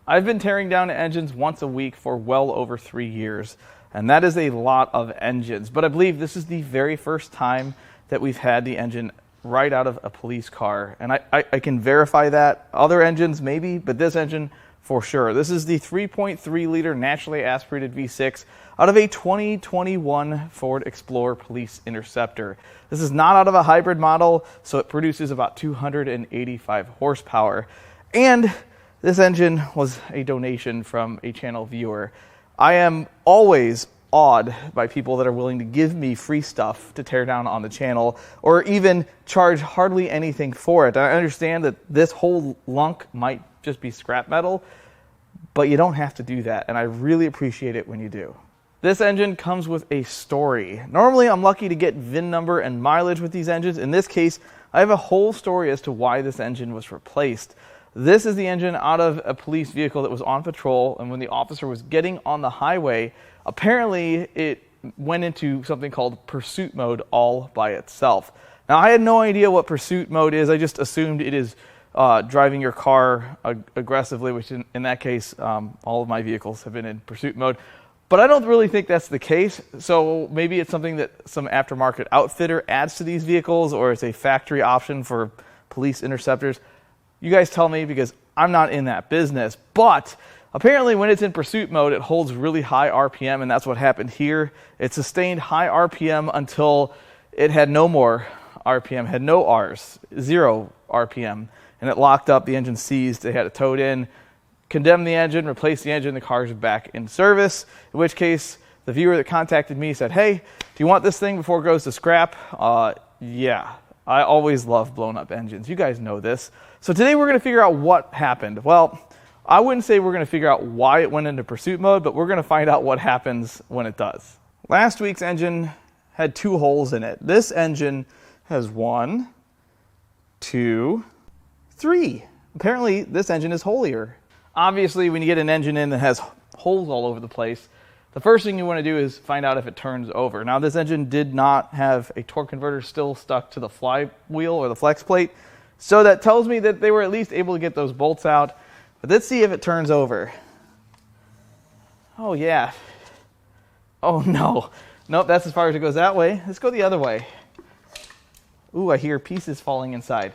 I've been tearing down engines once a week for well over 3 years, and that is a lot of engines. But I believe this is the very first time that we've had the engine right out of a police car. And I can verify that. Other engines maybe, but this engine for sure. This is the 3.3 liter naturally aspirated V6 out of a 2021 Ford Explorer Police Interceptor. This is not out of a hybrid model, so it produces about 285 horsepower. And this engine was a donation from a channel viewer. I am always awed by people that are willing to give me free stuff to tear down on the channel, or even charge hardly anything for it. I understand that this whole lunk might just be scrap metal, but you don't have to do that, and I really appreciate it when you do. This engine comes with a story. Normally, I'm lucky to get VIN number and mileage with these engines. In this case, I have a whole story as to why this engine was replaced. This is the engine out of a police vehicle that was on patrol, and when the officer was getting on the highway, apparently it went into something called pursuit mode all by itself. Now, I had no idea what pursuit mode is. I just assumed it is driving your car aggressively, which in that case, all of my vehicles have been in pursuit mode. But I don't really think that's the case. So maybe it's something that some aftermarket outfitter adds to these vehicles, or it's a factory option for police interceptors. You guys tell me, because I'm not in that business. But apparently when it's in pursuit mode, it holds really high RPM, and that's what happened here. It sustained high RPM until it had no more RPM, had no Rs, 0 RPM, and it locked up, the engine seized, they had it towed in, condemned the engine, replaced the engine, the car's back in service, in which case the viewer that contacted me said, hey, do you want this thing before it goes to scrap? Yeah. I always love blown up engines. You guys know this. So today we're going to figure out what happened. Well, I wouldn't say we're going to figure out why it went into pursuit mode, but we're going to find out what happens when it does. Last week's engine had 2 holes in it. This engine has 1, 2, 3. Apparently this engine is holier. Obviously, when you get an engine in that has holes all over the place, the first thing you want to do is find out if it turns over. Now, this engine did not have a torque converter still stuck to the flywheel or the flex plate, so that tells me that they were at least able to get those bolts out. But let's see if it turns over. Oh, yeah. Oh, no. Nope, that's as far as it goes that way. Let's go the other way. Ooh, I hear pieces falling inside.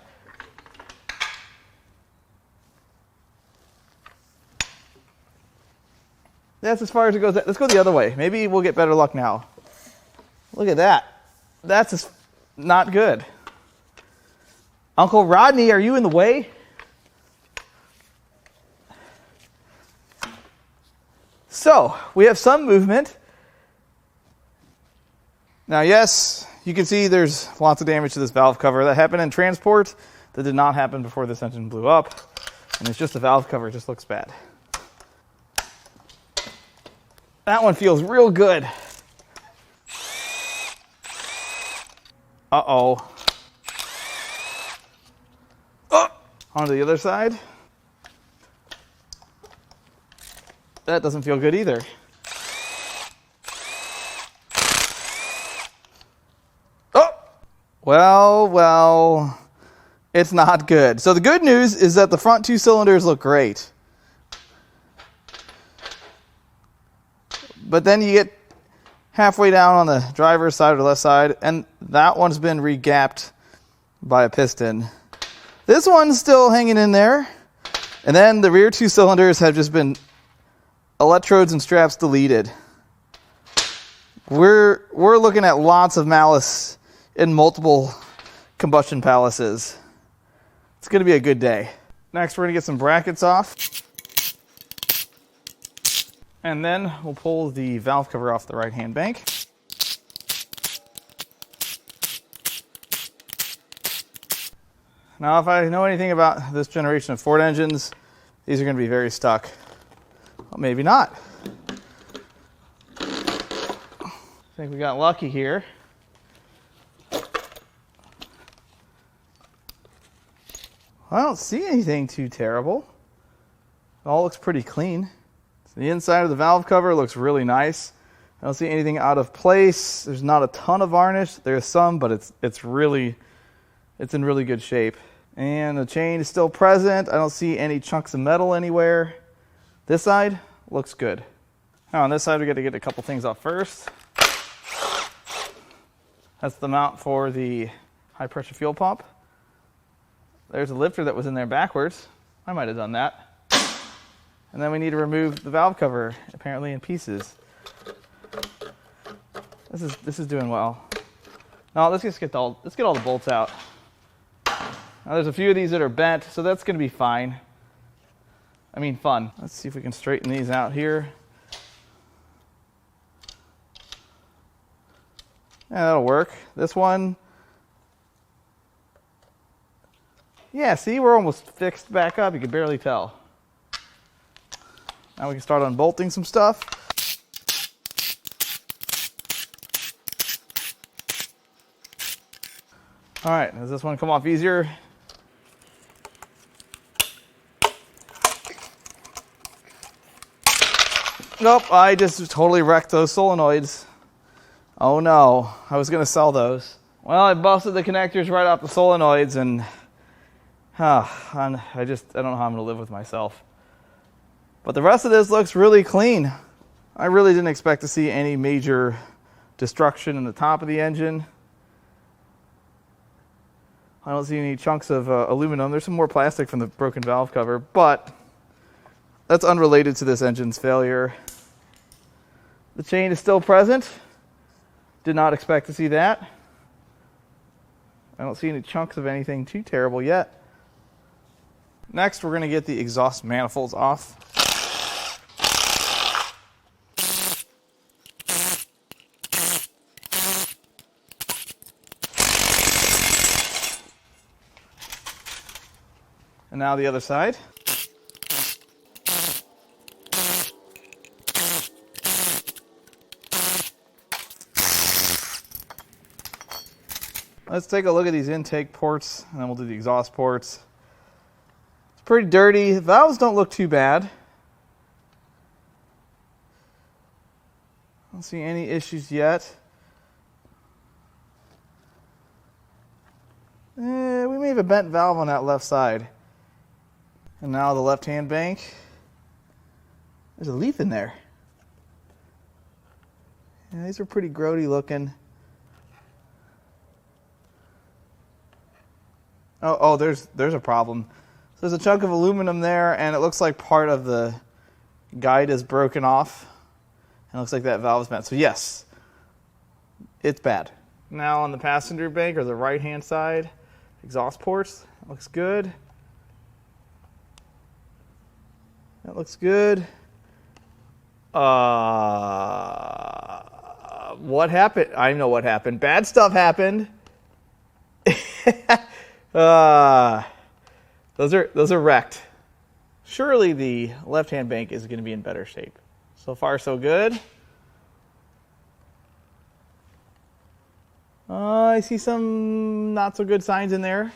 That's as far as it goes. Let's go the other way. Maybe we'll get better luck now. Look at that. That's not good. Uncle Rodney, are you in the way? So, we have some movement. Now, yes, you can see there's lots of damage to this valve cover. That happened in transport. That did not happen before this engine blew up. And it's just the valve cover. It just looks bad. That one feels real good. Uh-oh. Oh, onto the other side. That doesn't feel good either. Oh! Well, it's not good. So the good news is that the front 2 cylinders look great. But then you get halfway down on the driver's side or the left side, and that one's been re-gapped by a piston. This one's still hanging in there. And then the rear 2 cylinders have just been electrodes and straps deleted. We're looking at lots of malice in multiple combustion palaces. It's going to be a good day. Next, we're going to get some brackets off. And then we'll pull the valve cover off the right-hand bank. Now, if I know anything about this generation of Ford engines, these are going to be very stuck. Well, maybe not. I think we got lucky here. I don't see anything too terrible. It all looks pretty clean. The inside of the valve cover looks really nice. I don't see anything out of place. There's not a ton of varnish. There's some, but it's in really good shape. And the chain is still present. I don't see any chunks of metal anywhere. This side looks good. Now on this side, we got to get a couple things off first. That's the mount for the high pressure fuel pump. There's a lifter that was in there backwards. I might have done that. And then we need to remove the valve cover, apparently in pieces. This is doing well. Now let's get all the bolts out. Now there's a few of these that are bent, so that's going to be fine. I mean fun. Let's see if we can straighten these out here. Yeah, that'll work. This one. Yeah, see, we're almost fixed back up. You can barely tell. Now we can start unbolting some stuff. All right, does this one come off easier? Nope, I just totally wrecked those solenoids. Oh no, I was gonna sell those. Well, I busted the connectors right off the solenoids and I don't know how I'm gonna live with myself. But the rest of this looks really clean. I really didn't expect to see any major destruction in the top of the engine. I don't see any chunks of aluminum. There's some more plastic from the broken valve cover, but that's unrelated to this engine's failure. The chain is still present. Did not expect to see that. I don't see any chunks of anything too terrible yet. Next, we're going to get the exhaust manifolds off. And now the other side. Let's take a look at these intake ports, and then we'll do the exhaust ports. It's pretty dirty. The valves don't look too bad. I don't see any issues yet. We may have a bent valve on that left side. And now the left-hand bank. There's a leaf in there. Yeah, these are pretty grody looking. Oh, there's a problem. So there's a chunk of aluminum there, and it looks like part of the guide is broken off. And it looks like that valve is bent. So yes, it's bad. Now on the passenger bank, or the right-hand side, exhaust ports, looks good. That looks good. What happened? I know what happened. Bad stuff happened. Those are wrecked. Surely the left-hand bank is going to be in better shape. So far, so good. I see some not so good signs in there.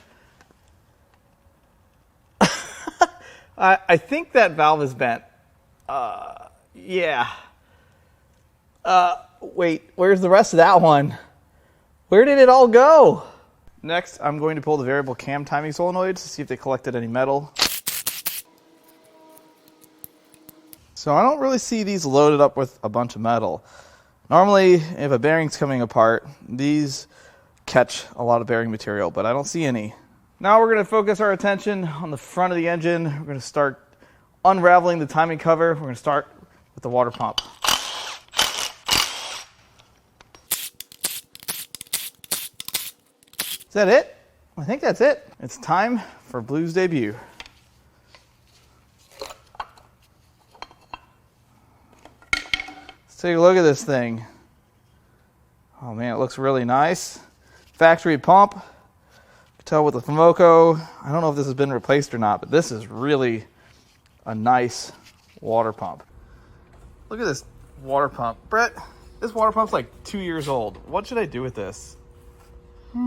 I think that valve is bent. Yeah. Wait, where's the rest of that one? Where did it all go? Next, I'm going to pull the variable cam timing solenoids to see if they collected any metal. So I don't really see these loaded up with a bunch of metal. Normally, if a bearing's coming apart, these catch a lot of bearing material, but I don't see any. Now we're going to focus our attention on the front of the engine. We're going to start unraveling the timing cover. We're going to start with the water pump. Is that it? I think that's it. It's time for Blue's debut. Let's take a look at this thing. Oh man, it looks really nice. Factory pump. You can tell with the Fomoco. I don't know if this has been replaced or not, but this is really a nice water pump. Look at this water pump. Brett, this water pump's like 2 years old. What should I do with this? I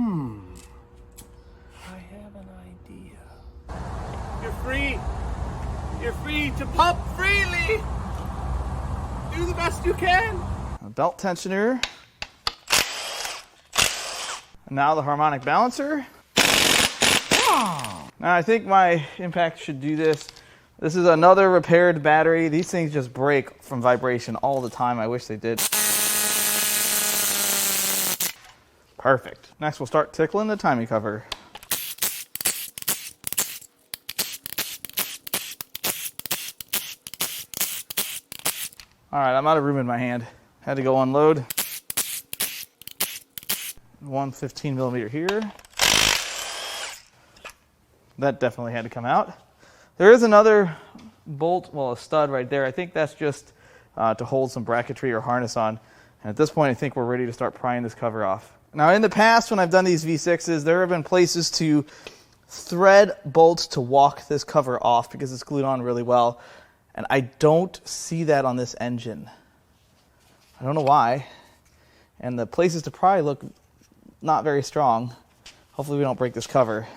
have an idea. You're free. You're free to pump freely. Do the best you can. A belt tensioner. And now the harmonic balancer. Now I think my impact should do this. This is another repaired battery. These things just break from vibration all the time. I wish they did. Perfect. Next, we'll start tickling the timing cover. All right, I'm out of room in my hand. Had to go unload. One 15 millimeter here. That definitely had to come out. There is another bolt, well, a stud right there. I think that's just to hold some bracketry or harness on. And at this point, I think we're ready to start prying this cover off. Now, in the past, when I've done these V6s, there have been places to thread bolts to walk this cover off because it's glued on really well. And I don't see that on this engine. I don't know why. And the places to pry look not very strong. Hopefully we don't break this cover.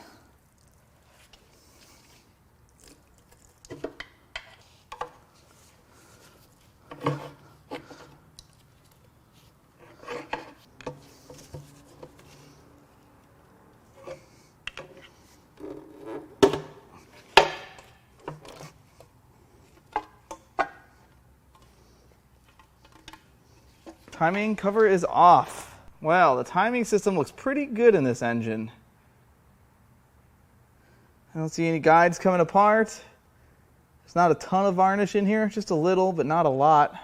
Timing cover is off. Well, the timing system looks pretty good in this engine. I don't see any guides coming apart. There's not a ton of varnish in here, just a little, but not a lot.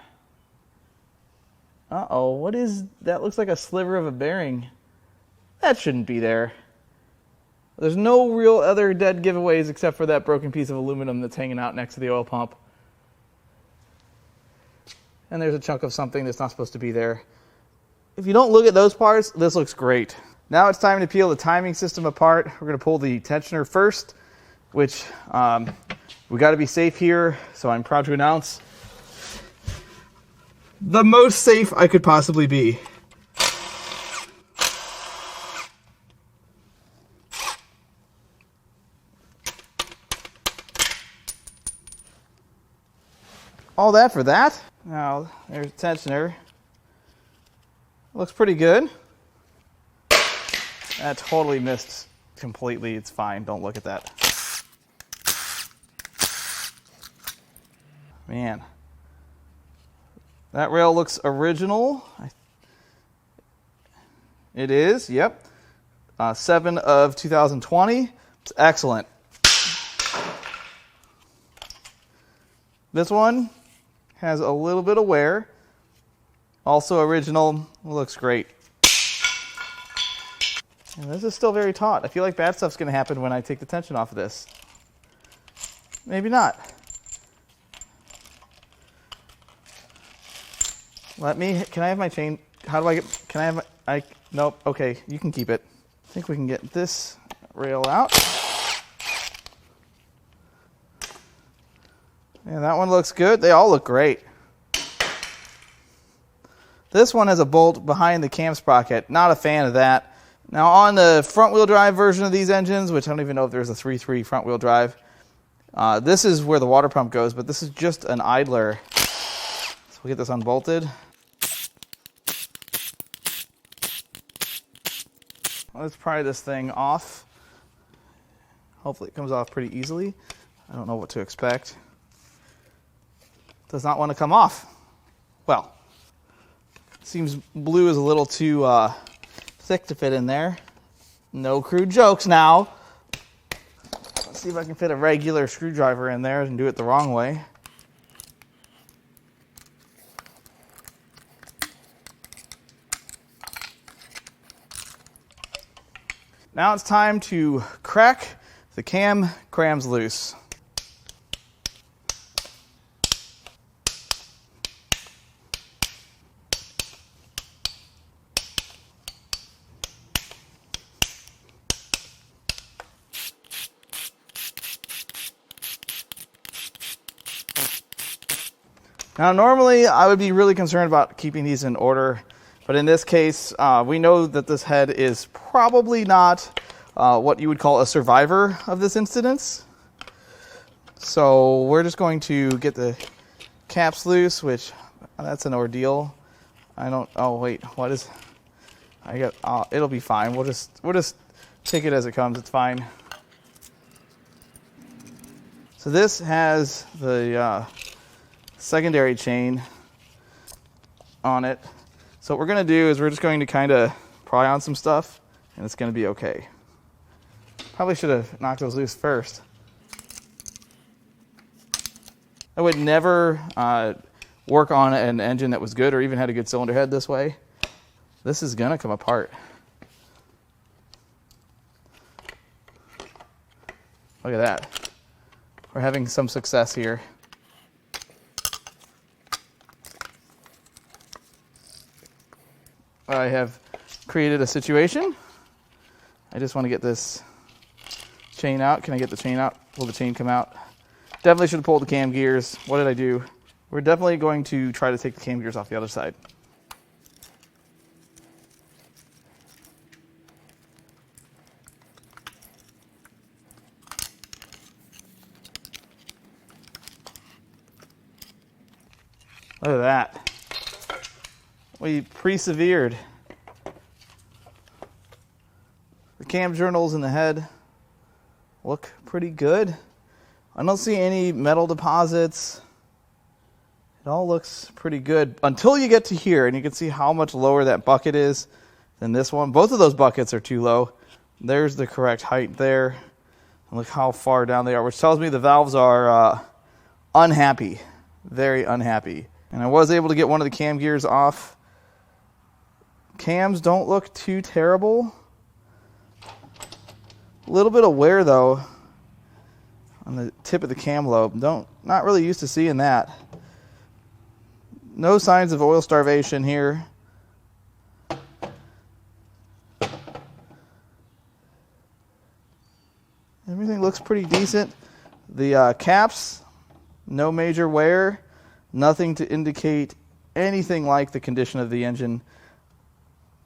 Uh-oh, what is that? Looks like a sliver of a bearing. That shouldn't be there. There's no real other dead giveaways except for that broken piece of aluminum that's hanging out next to the oil pump. And there's a chunk of something that's not supposed to be there. If you don't look at those parts, this looks great. Now it's time to peel the timing system apart. We're going to pull the tensioner first, which we got to be safe here, so I'm proud to announce the most safe I could possibly be. All that for that. Now, there's the tensioner. Looks pretty good. That totally missed completely. It's fine. Don't look at that. Man. That rail looks original. It is, yep. 7 of 2020. It's excellent. This one has a little bit of wear. Also original. Looks great. And this is still very taut. I feel like bad stuff's going to happen when I take the tension off of this. Maybe not. Can I have my chain? How do I get, can I have my, nope, okay, you can keep it. I think we can get this rail out. Yeah, that one looks good. They all look great. This one has a bolt behind the cam sprocket. Not a fan of that. Now on the front wheel drive version of these engines, which I don't even know if there's a 3.3 front wheel drive, this is where the water pump goes, but this is just an idler. So we'll get this unbolted. Let's pry this thing off. Hopefully it comes off pretty easily. I don't know what to expect. Does not want to come off. Well, seems blue is a little too thick to fit in there. No crude jokes now. Let's see if I can fit a regular screwdriver in there and do it the wrong way. Now it's time to crack the cam crams loose. Now, normally I would be really concerned about keeping these in order, but in this case, we know that this head is probably not what you would call a survivor of this incident. So we're just going to get the caps loose, which that's an ordeal. Oh wait, what is? It'll be fine. We'll just take it as it comes. It's fine. So this has the secondary chain on it. So what we're going to do is we're just going to kind of pry on some stuff, and it's going to be okay. Probably should have knocked those loose first. I would never work on an engine that was good or even had a good cylinder head this way. This is going to come apart. Look at that. We're having some success here. I have created a situation. I just want to get this chain out. Can I get the chain out? Will the chain come out? Definitely should have pulled the cam gears. What did I do? We're definitely going to try to take the cam gears off the other side. Look at that. We persevered. The cam journals in the head look pretty good. I don't see any metal deposits. It all looks pretty good until you get to here, and you can see how much lower that bucket is than this one. Both of those buckets are too low. There's the correct height there. And look how far down they are, which tells me the valves are unhappy, very unhappy. And I was able to get one of the cam gears off. Cams don't look too terrible. A little bit of wear though on the tip of the cam lobe. Not really used to seeing that. No signs of oil starvation here. Everything looks pretty decent. The caps, no major wear. Nothing to indicate anything like the condition of the engine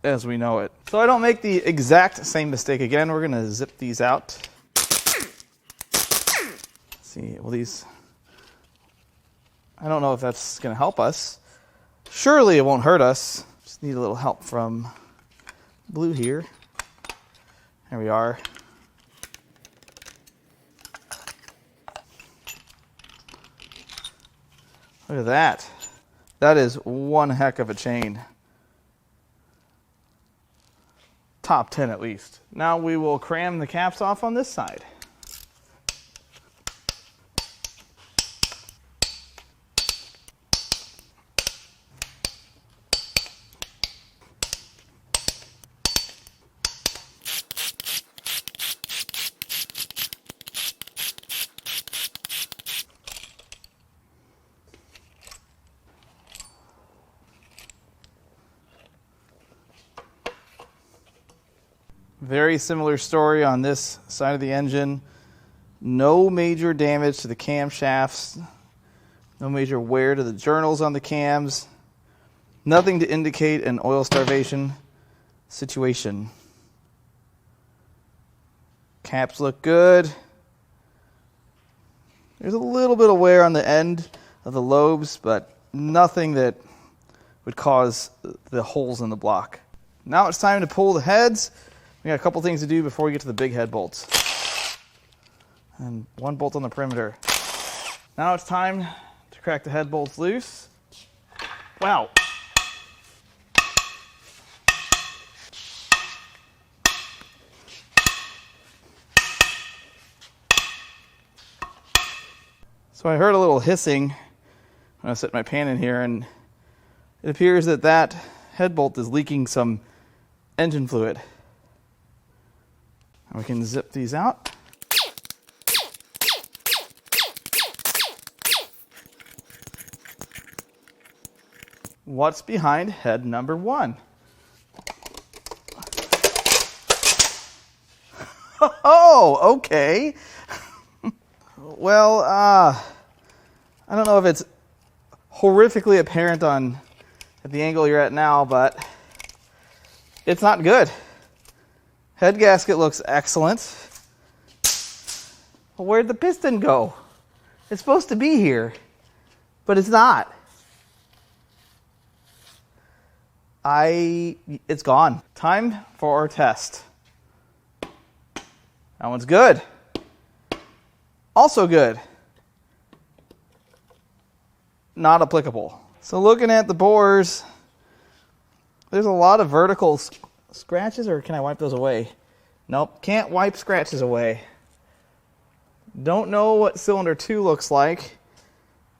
as we know it. So I don't make the exact same mistake again. We're going to zip these out. Let's see, well, these, I don't know if that's going to help us. Surely it won't hurt us. Just need a little help from Blue here. There we are. Look at that. That is one heck of a chain. Top 10 at least. Now we will cram the caps off on this side. Very similar story on this side of the engine. No major damage to the camshafts. No major wear to the journals on the cams. Nothing to indicate an oil starvation situation. Caps look good. There's a little bit of wear on the end of the lobes, but nothing that would cause the holes in the block. Now it's time to pull the heads. We got a couple things to do before we get to the big head bolts. And one bolt on the perimeter. Now it's time to crack the head bolts loose. Wow. So I heard a little hissing when I set my pan in here, and it appears that that head bolt is leaking some engine fluid. And we can zip these out. What's behind head number 1? Oh, okay. Well, I don't know if it's horrifically apparent at the angle you're at now, but it's not good. Head gasket looks excellent. Well, where'd the piston go? It's supposed to be here, but it's not. It's gone. Time for our test. That one's good. Also good. not applicable. So looking at the bores, there's a lot of vertical scratches, or can I wipe those away? Nope, can't wipe scratches away. Don't know what cylinder 2 looks like.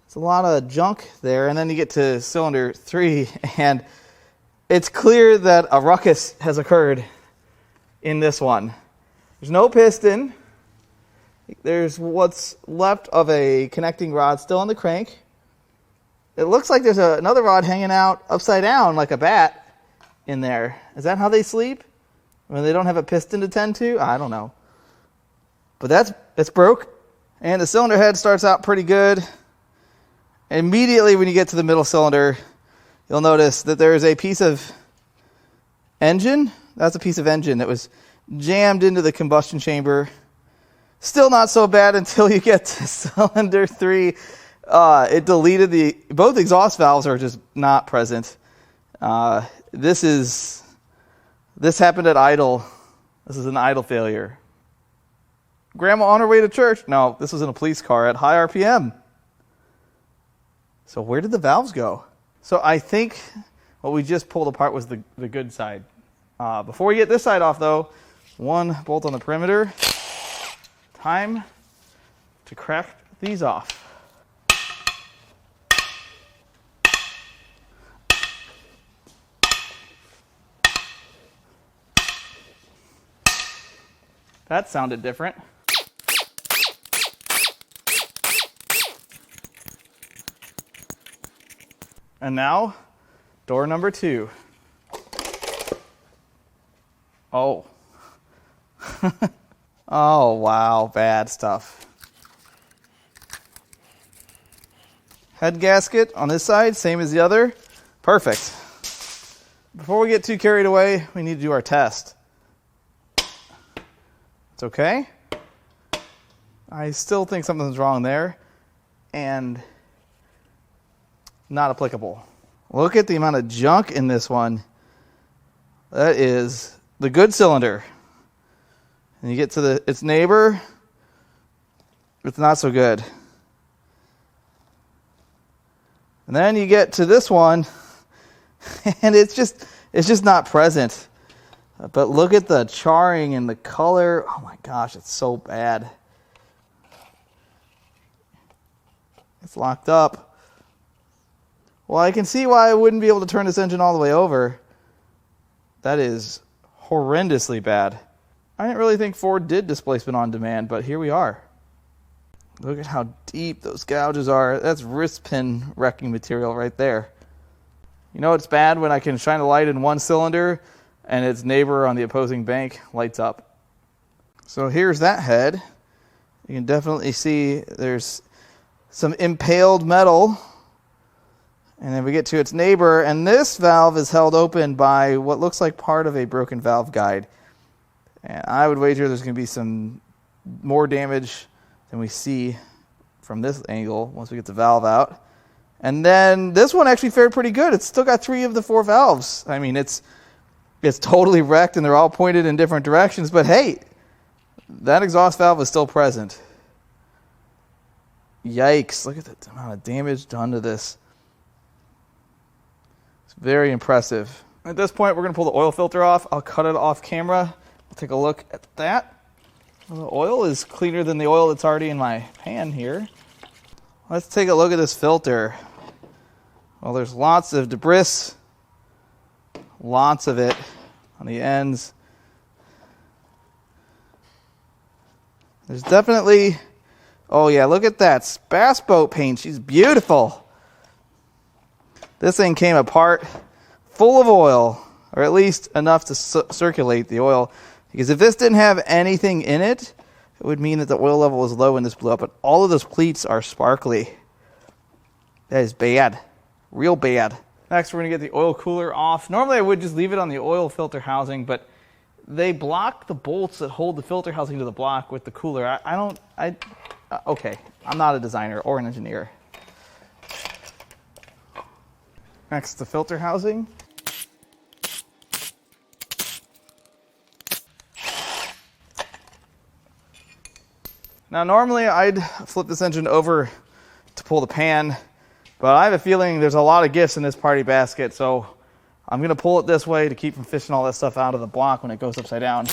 It's a lot of junk there, and then you get to cylinder 3, and it's clear that a ruckus has occurred in this one. There's no piston. There's what's left of a connecting rod still on the crank. It looks like there's another rod hanging out upside down like a bat in there. Is that how they sleep? When they don't have a piston to tend to? I don't know. But it's broke. And the cylinder head starts out pretty good. Immediately when you get to the middle cylinder, you'll notice that there is a piece of engine. That's a piece of engine that was jammed into the combustion chamber. Still not so bad until you get to cylinder 3. It deleted both exhaust valves are just not present. This happened at idle. This is an idle failure. Grandma on her way to church. No, this was in a police car at high RPM. So where did the valves go? So I think what we just pulled apart was the good side. Before we get this side off though, one bolt on the perimeter. Time to crack these off. That sounded different. And now, door number 2. Oh. Oh, wow, bad stuff. Head gasket on this side, same as the other. Perfect. Before we get too carried away, we need to do our test. It's okay. I still think something's wrong there, and not applicable. Look at the amount of junk in this one. That is the good cylinder. And you get to its neighbor, it's not so good. And then you get to this one, and it's just not present. But look at the charring and the color. Oh my gosh, it's so bad. It's locked up. Well, I can see why I wouldn't be able to turn this engine all the way over. That is horrendously bad. I didn't really think Ford did displacement on demand, but here we are. Look at how deep those gouges are. That's wrist pin wrecking material right there. You know it's bad when I can shine a light in one cylinder and its neighbor on the opposing bank lights up. So here's that head. You can definitely see there's some impaled metal. And then we get to its neighbor, and this valve is held open by what looks like part of a broken valve guide. And I would wager there's going to be some more damage than we see from this angle once we get the valve out. And then this one actually fared pretty good. It's still got 3 of the 4 valves. I mean, it's totally wrecked, and they're all pointed in different directions. But hey, that exhaust valve is still present. Yikes, look at the amount of damage done to this. It's very impressive. At this point, we're going to pull the oil filter off. I'll cut it off camera. We'll take a look at that. Well, the oil is cleaner than the oil that's already in my pan here. Let's take a look at this filter. Well, there's lots of debris. Lots of it on the ends. There's definitely... Oh yeah, look at that. Bass boat paint. She's beautiful. This thing came apart full of oil, or at least enough to circulate the oil. Because if this didn't have anything in it, it would mean that the oil level was low when this blew up. But all of those pleats are sparkly. That is bad. Real bad. Next, we're going to get the oil cooler off. Normally, I would just leave it on the oil filter housing, but they block the bolts that hold the filter housing to the block with the cooler. Okay, I'm not a designer or an engineer. Next, the filter housing. Now, normally I'd flip this engine over to pull the pan, But I have a feeling there's a lot of gifts in this party basket, so I'm going to pull it this way to keep from fishing all that stuff out of the block when it goes upside down.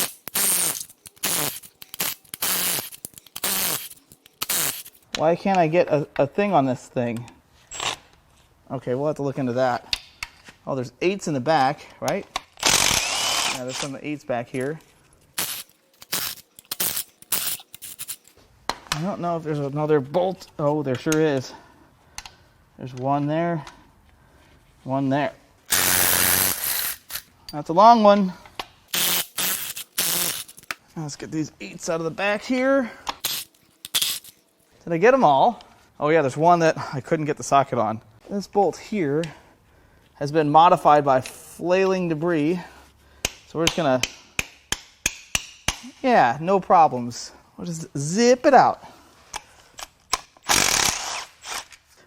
Why can't I get a thing on this thing? Okay, we'll have to look into that. Oh, there's 8s in the back, right? Yeah, there's some 8s back here. I don't know if there's another bolt. Oh, there sure is. There's one there. One there. That's a long one. Let's get these 8s out of the back here. Did I get them all? Oh yeah, there's one that I couldn't get the socket on. This bolt here has been modified by flailing debris. So we're just gonna, yeah, no problems. We'll just zip it out.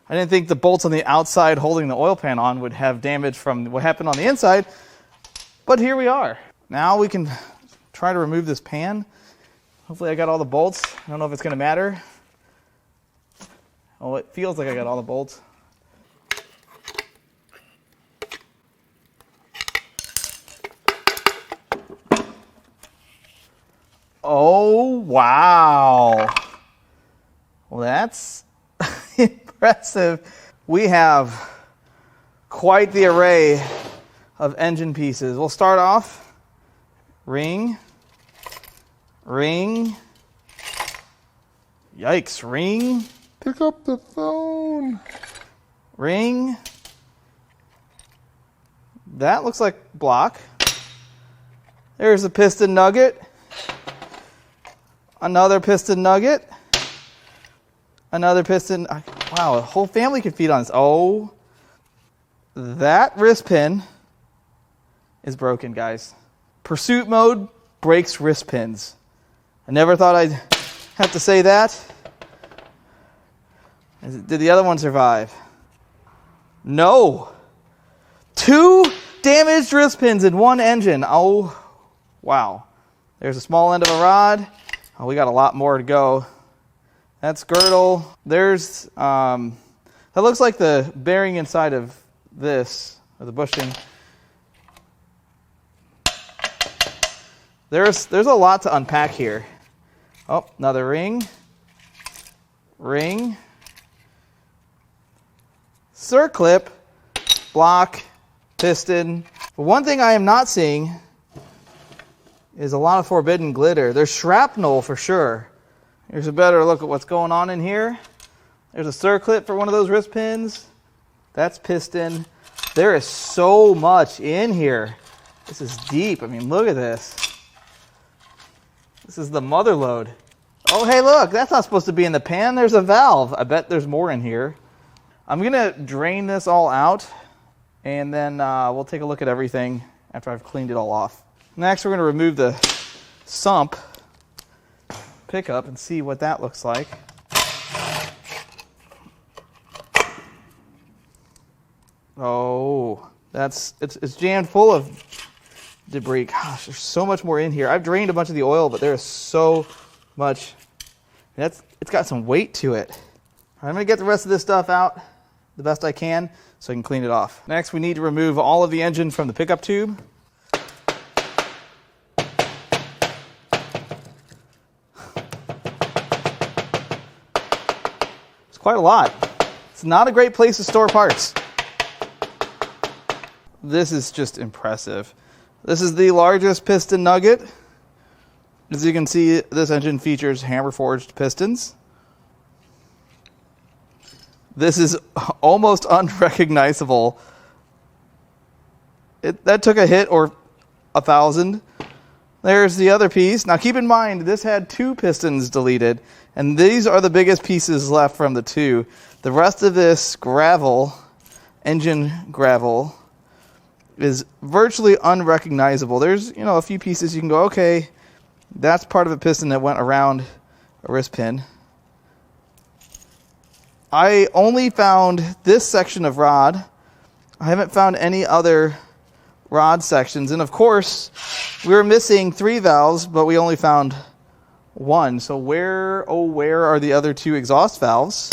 I didn't think the bolts on the outside holding the oil pan on would have damage from what happened on the inside, but here we are. Now we can try to remove this pan. Hopefully I got all the bolts. I don't know if it's gonna matter. Oh, it feels like I got all the bolts. Oh, wow. Well, that's impressive. We have quite the array of engine pieces. We'll start off, ring, ring, yikes, ring. Pick up the phone. Ring. That looks like block. There's a piston nugget. Another piston nugget. Another piston. Wow, a whole family could feed on this. Oh, that wrist pin is broken, guys. Pursuit mode breaks wrist pins. I never thought I'd have to say that. Did the other one survive? No. 2 damaged wrist pins in one engine. Oh, wow. There's a small end of a rod. Oh, we got a lot more to go. That's girdle. There's, that looks like the bearing inside of this, or the bushing. There's a lot to unpack here. Oh, another ring. Ring. Circlip, block, piston. But one thing I am not seeing is a lot of forbidden glitter. There's shrapnel for sure. Here's a better look at what's going on in here. There's a circlip for one of those wrist pins. That's piston. There is so much in here. This is deep. I mean, look at this. This is the mother load. Oh, hey, look, that's not supposed to be in the pan. There's a valve. I bet there's more in here. I'm going to drain this all out, and then we'll take a look at everything after I've cleaned it all off. Next, we're going to remove the sump pickup and see what that looks like. Oh, it's jammed full of debris. Gosh, there's so much more in here. I've drained a bunch of the oil, but there is so much. It's got some weight to it. I'm going to get the rest of this stuff out the best I can so I can clean it off. Next, we need to remove all of the engine from the pickup tube. It's quite a lot. It's not a great place to store parts. This is just impressive. This is the largest piston nugget. As you can see, this engine features hammer forged pistons. This is almost unrecognizable. That took a hit or 1,000. There's the other piece. Now keep in mind, this had 2 pistons deleted, and these are the biggest pieces left from the 2. The rest of this gravel, engine gravel, is virtually unrecognizable. There's, a few pieces you can go, okay, that's part of a piston that went around a wrist pin. I only found this section of rod. I haven't found any other rod sections. And of course, we were missing 3 valves, but we only found 1. So where are the other 2 exhaust valves?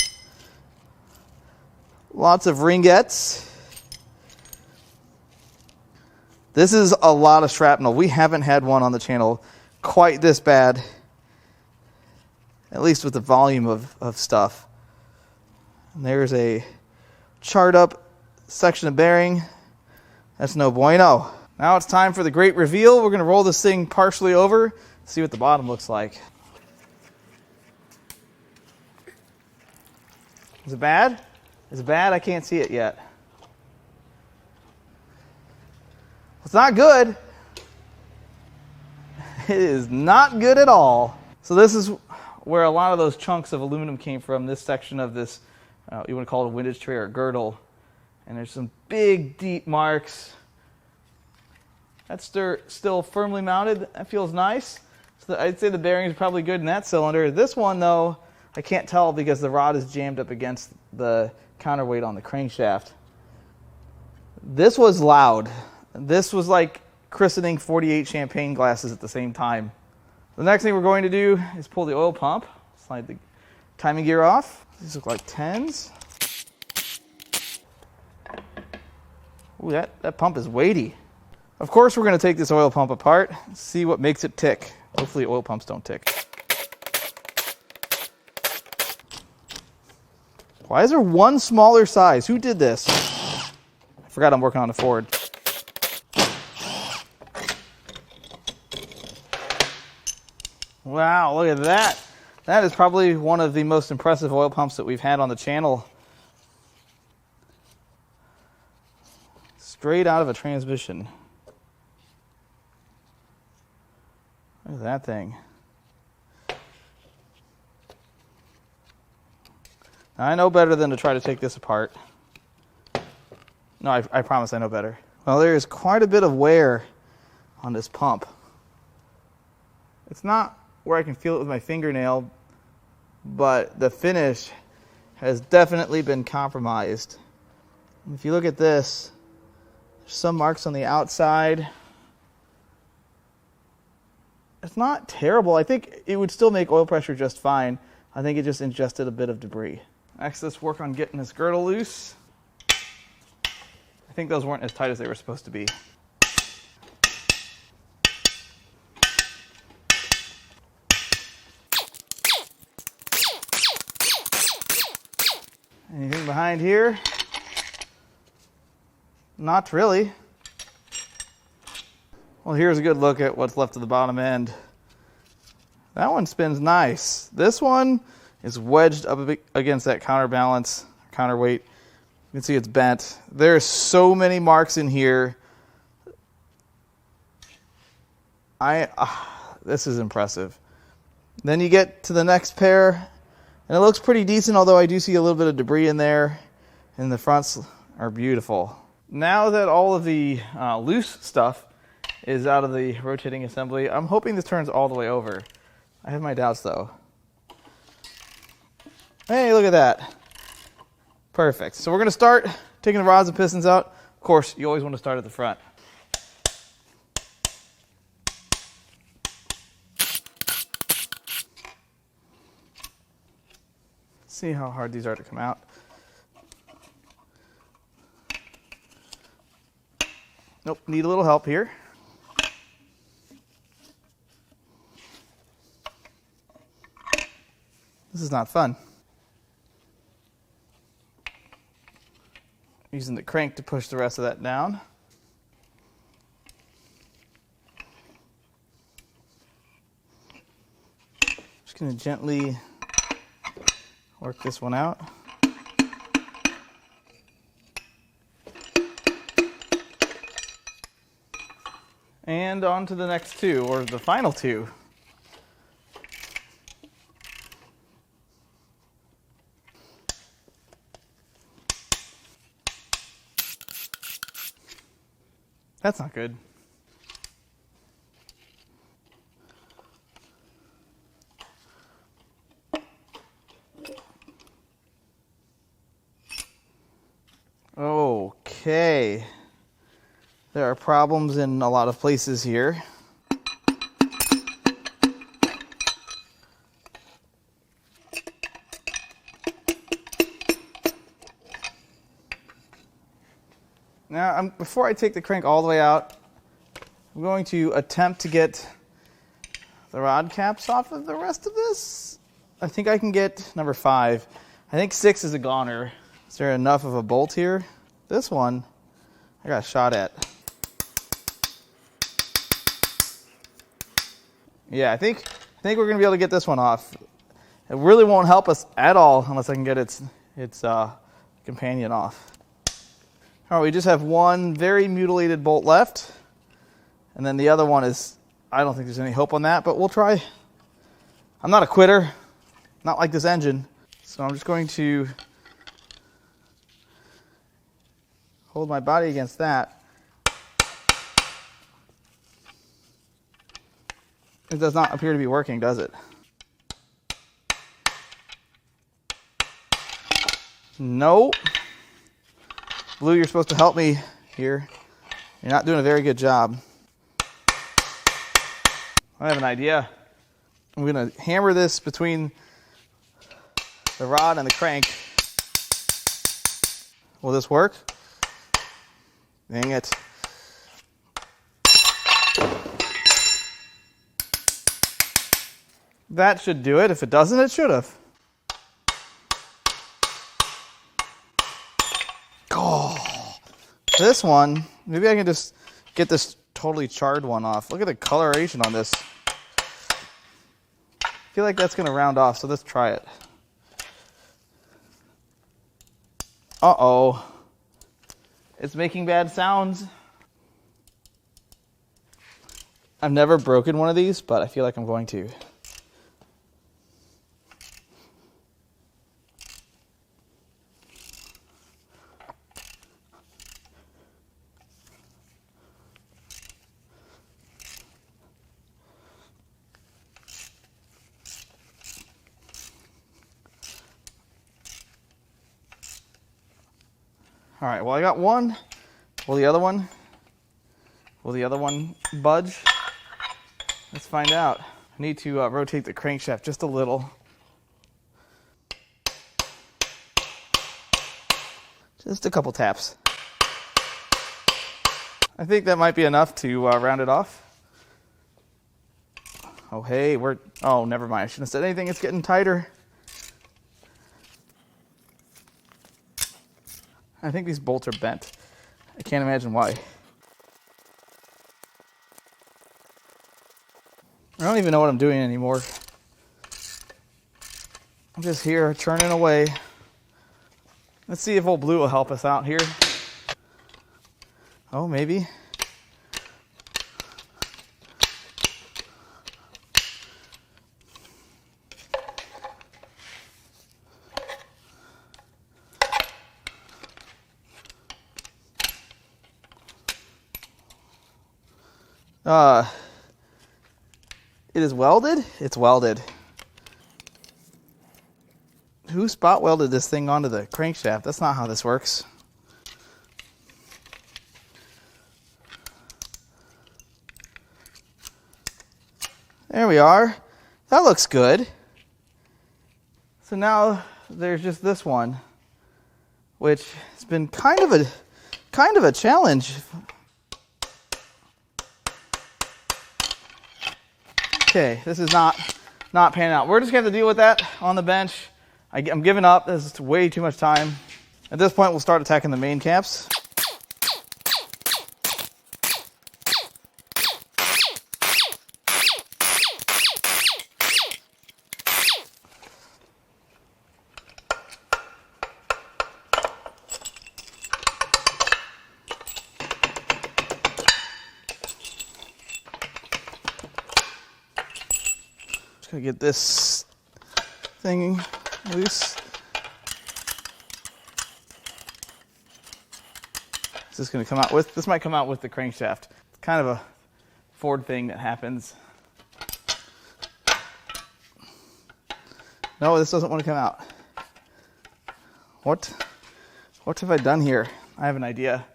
Lots of ringettes. This is a lot of shrapnel. We haven't had one on the channel quite this bad, at least with the volume of stuff. And there's a charred up section of bearing. That's no bueno. Now it's time for the great reveal. We're going to roll this thing partially over, see what the bottom looks like. Is it bad? Is it bad? I can't see it yet. It's not good. It is not good at all. So this is where a lot of those chunks of aluminum came from, this section of this, you want to call it a windage tray or girdle. And there's some big, deep marks. That's still firmly mounted. That feels nice. So I'd say the bearing is probably good in that cylinder. This one, though, I can't tell because the rod is jammed up against the counterweight on the crankshaft. This was loud. This was like christening 48 champagne glasses at the same time. The next thing we're going to do is pull the oil pump, slide the timing gear off. These look like 10s. Ooh, that pump is weighty. Of course, we're going to take this oil pump apart, see what makes it tick. Hopefully oil pumps don't tick. Why is there one smaller size? Who did this? I forgot I'm working on a Ford. Wow, look at that. That is probably one of the most impressive oil pumps that we've had on the channel. Straight out of a transmission. Look at that thing. Now, I know better than to try to take this apart. No, I promise I know better. Well, there is quite a bit of wear on this pump. It's not where I can feel it with my fingernail, but the finish has definitely been compromised. If you look at this, there's some marks on the outside. It's not terrible. I think it would still make oil pressure just fine. I think it just ingested a bit of debris. Next, let's work on getting this girdle loose. I think those weren't as tight as they were supposed to be. Anything behind here? Not really. Well, here's a good look at what's left of the bottom end. That one spins nice. This one is wedged up against that counterbalance, counterweight. You can see it's bent. There's so many marks in here. This is impressive. Then you get to the next pair, and it looks pretty decent, although I do see a little bit of debris in there. And the fronts are beautiful. Now that all of the loose stuff is out of the rotating assembly, I'm hoping this turns all the way over. I have my doubts, though. Hey, look at that. Perfect. So we're going to start taking the rods and pistons out. Of course, you always want to start at the front. See how hard these are to come out. Nope, need a little help here. This is not fun. Using the crank to push the rest of that down. Just going to gently work this one out. And on to the next two, or the final two. That's not good. Okay. There are problems in a lot of places here. Now, before I take the crank all the way out, I'm going to attempt to get the rod caps off of the rest of this. I think I can get number 5. I think 6 is a goner. Is there enough of a bolt here? This one, I got shot at. Yeah, I think we're going to be able to get this one off. It really won't help us at all unless I can get its companion off. All right, we just have one very mutilated bolt left. And then the other one is, I don't think there's any hope on that, but we'll try. I'm not a quitter, not like this engine. So I'm just going to hold my body against that. It does not appear to be working, does it? No. Blue, you're supposed to help me here. You're not doing a very good job. I have an idea. I'm going to hammer this between the rod and the crank. Will this work? Dang it. That should do it. If it doesn't, it should have. Oh, this one, maybe I can just get this totally charred one off. Look at the coloration on this. I feel like that's going to round off, so let's try it. Uh-oh. It's making bad sounds. I've never broken one of these, but I feel like I'm going to. All right, well, I got one. Will the other one budge? Let's find out. I need to rotate the crankshaft just a little. Just a couple taps. I think that might be enough to round it off. Oh, hey, oh, never mind. I shouldn't have said anything. It's getting tighter. I think these bolts are bent. I can't imagine why. I don't even know what I'm doing anymore. I'm just here churning away. Let's see if old Blue will help us out here. Oh, maybe. It is welded? It's welded. Who spot welded this thing onto the crankshaft? That's not how this works. There we are. That looks good. So now there's just this one, which has been kind of a challenge. Okay, this is not panning out. We're just going to have to deal with that on the bench. I'm giving up. This is way too much time. At this point, we'll start attacking the main caps. Gonna get this thing loose. Is this gonna come out with? This might come out with the crankshaft. It's kind of a Ford thing that happens. No, this doesn't want to come out. What have I done here? I have an idea.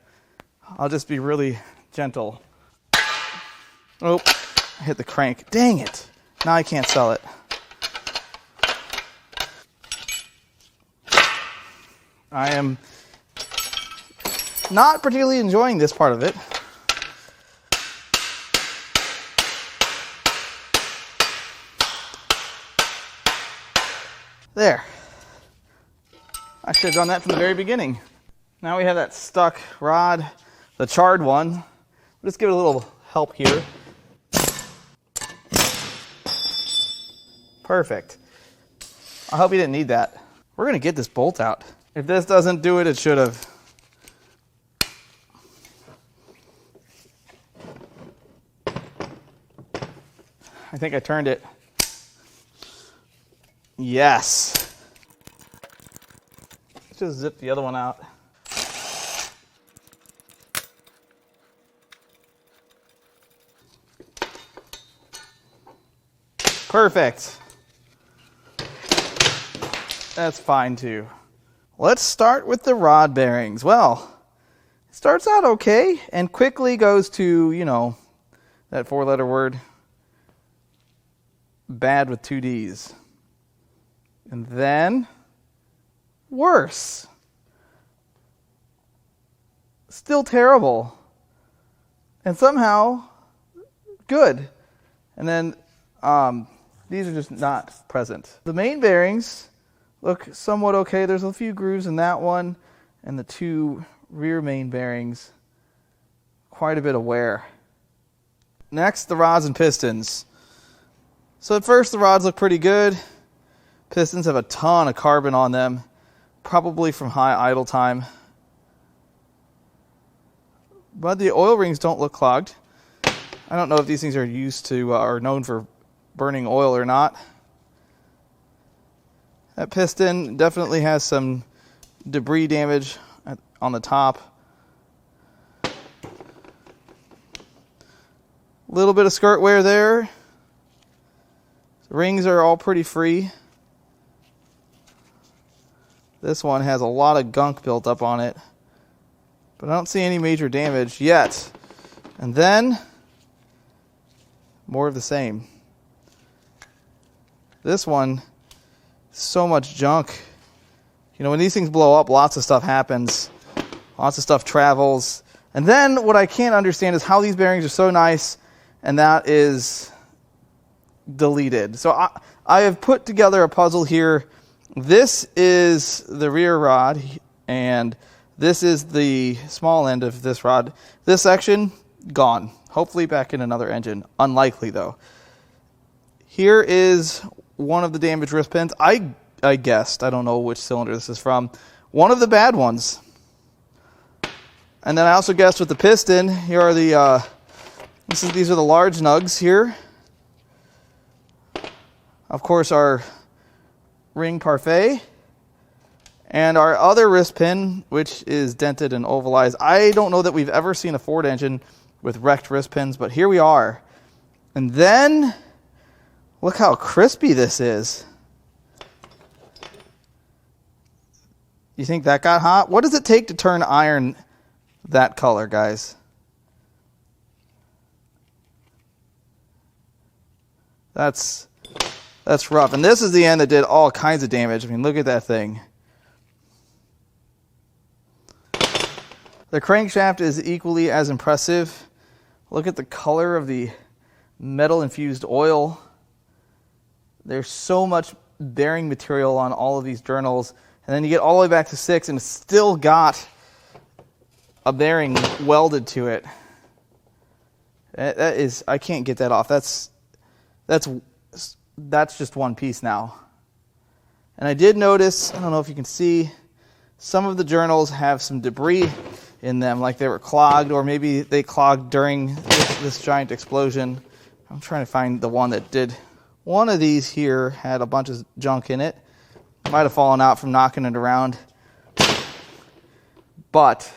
I'll just be really gentle. Oh, I hit the crank. Dang it. Now I can't sell it. I am Not particularly enjoying this part of it. There. I should have done that from the very beginning. Now we have that stuck rod, the charred one. Let's give it a little help here. Perfect. I hope you didn't need that. We're going to get this bolt out. If this doesn't do it, it should have. I think I turned it. Yes. Let's just zip the other one out. Perfect. That's fine too. Let's start with the rod bearings. Well, it starts out okay and quickly goes to, you know, that 4-letter word. Bad with 2 Ds. And then worse. Still terrible. And somehow good. And then these are just not present. The main bearings look somewhat okay. There's a few grooves in that one, and the 2 rear main bearings, quite a bit of wear. Next, the rods and pistons. So at first the rods look pretty good. Pistons have a ton of carbon on them, probably from high idle time. But the oil rings don't look clogged. I don't know if these things are used to are known for burning oil or not. That piston definitely has some debris damage on the top. A little bit of skirt wear there. The rings are all pretty free. This one has a lot of gunk built up on it, but I don't see any major damage yet. And then more of the same. This one, so much junk. You know, when these things blow up, lots of stuff happens. Lots of stuff travels. And then what I can't understand is how these bearings are so nice and that is deleted. So I have put together a puzzle here. This is the rear rod and this is the small end of this rod. This section, gone. Hopefully back in another engine. Unlikely though. Here is one of the damaged wrist pins. I guessed, I don't know which cylinder this is from, one of the bad ones. And then I also guessed with the piston, here are the these are the large nugs here. Of course, our ring parfait and our other wrist pin, which is dented and ovalized. I don't know that we've ever seen a Ford engine with wrecked wrist pins, but here we are. And then look how crispy this is. You think that got hot? What does it take to turn iron that color, guys? That's rough. And this is the end that did all kinds of damage. I mean, look at that thing. The crankshaft is equally as impressive. Look at the color of the metal-infused oil. There's so much bearing material on all of these journals. And then you get all the way back to 6 and it's still got a bearing welded to it. That is, I can't get that off. That's just one piece now. And I did notice, I don't know if you can see, some of the journals have some debris in them, like they were clogged, or maybe they clogged during this giant explosion. I'm trying to find the one that did. One of these here had a bunch of junk in it. Might have fallen out from knocking it around. But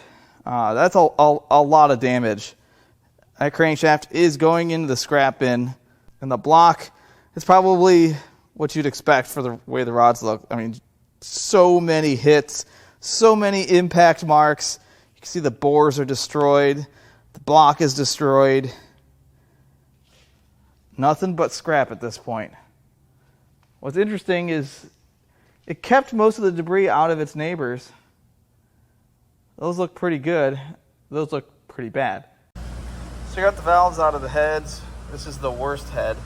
that's a lot of damage. That crankshaft is going into the scrap bin. And the block is probably what you'd expect for the way the rods look. I mean, so many hits, so many impact marks. You can see the bores are destroyed. The block is destroyed. Nothing but scrap at this point. What's interesting is it kept most of the debris out of its neighbors. Those look pretty good. Those look pretty bad. So you got the valves out of the heads. This is the worst head.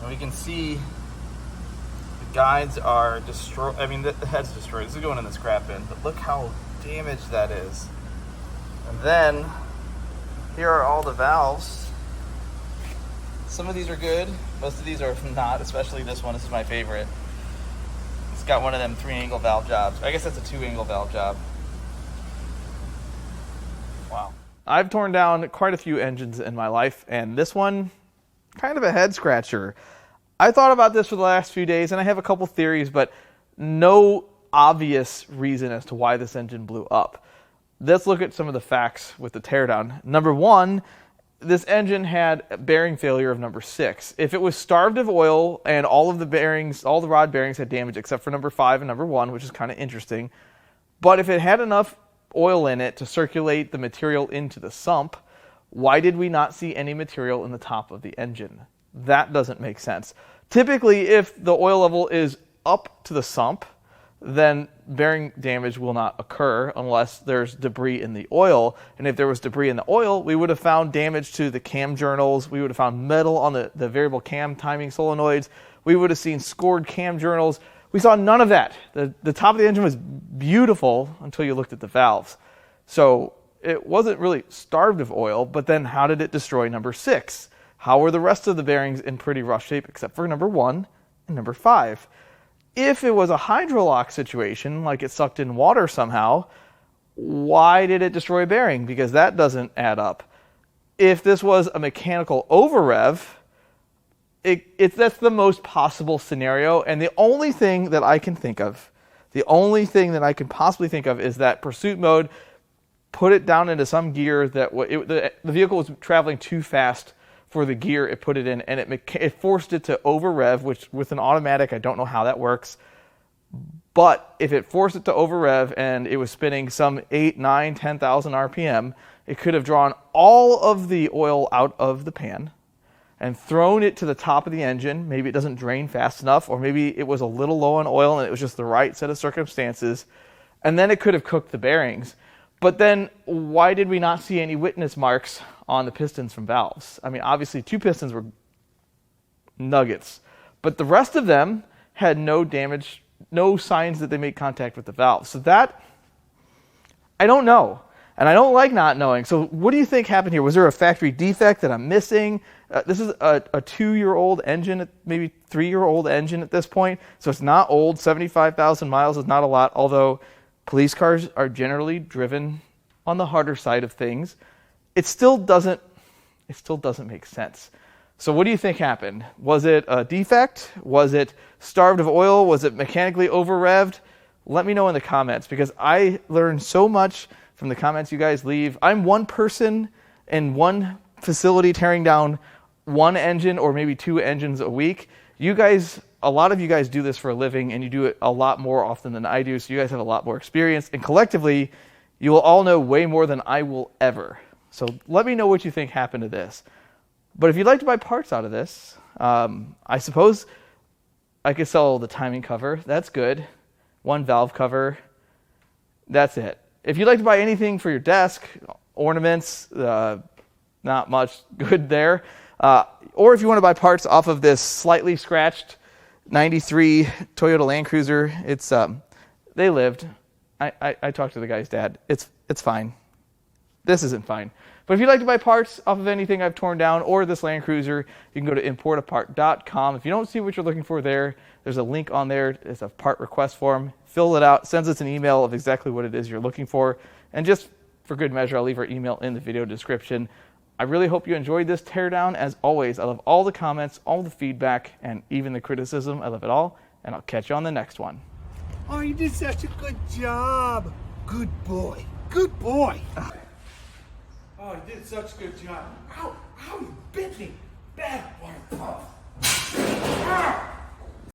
And we can see the guides are destroyed. I mean, the head's destroyed. This is going in the scrap bin, but look how damaged that is. And then here are all the valves. Some of these are good. Most of these are not, especially this one. This is my favorite. It's got one of them 3-angle valve jobs. I guess that's a 2-angle valve job. Wow. I've torn down quite a few engines in my life, and this one, kind of a head scratcher. I thought about this for the last few days, and I have a couple theories, but no obvious reason as to why this engine blew up. Let's look at some of the facts with the teardown. Number one, this engine had bearing failure of number 6. If it was starved of oil and all of the bearings, all the rod bearings had damage except for number 5 and number 1, which is kind of interesting. But if it had enough oil in it to circulate the material into the sump, why did we not see any material in the top of the engine? That doesn't make sense. Typically, if the oil level is up to the sump, then bearing damage will not occur unless there's debris in the oil. And if there was debris in the oil, we would have found damage to the cam journals. We would have found metal on the variable cam timing solenoids. We would have seen scored cam journals. We saw none of that. The top of the engine was beautiful until you looked at the valves. So it wasn't really starved of oil, but then how did it destroy number 6? How were the rest of the bearings in pretty rough shape except for number 1 and number 5? If it was a hydrolock situation, like it sucked in water somehow, why did it destroy a bearing? Because that doesn't add up. If this was a mechanical over-rev, that's the most possible scenario, and the only thing that I can think of, the only thing that I can possibly think of is that pursuit mode put it down into some gear that the vehicle was traveling too fast for the gear it put it in, and it forced it to over-rev, which with an automatic, I don't know how that works. But if it forced it to over-rev and it was spinning some 8, 9, 10,000 RPM, it could have drawn all of the oil out of the pan and thrown it to the top of the engine. Maybe it doesn't drain fast enough, or maybe it was a little low on oil and it was just the right set of circumstances. And then it could have cooked the bearings. But then why did we not see any witness marks on the pistons from valves? I mean, obviously 2 pistons were nuggets, but the rest of them had no damage, no signs that they made contact with the valve. So that, I don't know. And I don't like not knowing. So what do you think happened here? Was there a factory defect that I'm missing? This is a 2-year-old engine, maybe 3-year-old engine at this point. So it's not old. 75,000 miles is not a lot, although police cars are generally driven on the harder side of things. It still doesn't make sense. So what do you think happened? Was it a defect? Was it starved of oil? Was it mechanically over-revved? Let me know in the comments, because I learned so much from the comments you guys leave. I'm one person in one facility tearing down one engine or maybe 2 engines a week. You guys, a lot of you guys do this for a living, and you do it a lot more often than I do, so you guys have a lot more experience, and collectively, you will all know way more than I will ever. So let me know what you think happened to this. But if you'd like to buy parts out of this, I suppose I could sell the timing cover. That's good. 1 valve cover. That's it. If you'd like to buy anything for your desk, ornaments, not much good there. Or if you want to buy parts off of this slightly scratched 93 Toyota Land Cruiser, it's they lived. I talked to the guy's dad. It's fine. This isn't fine. But if you'd like to buy parts off of anything I've torn down or this Land Cruiser, you can go to importapart.com. If you don't see what you're looking for there, there's a link on there. It's a part request form. Fill it out. Sends us an email of exactly what it is you're looking for. And just for good measure, I'll leave our email in the video description. I really hope you enjoyed this teardown. As always, I love all the comments, all the feedback, and even the criticism. I love it all. And I'll catch you on the next one. Oh, you did such a good job. Good boy. Good boy. Oh, you did such a good job. Ow, ow, you bit me. Bad boy.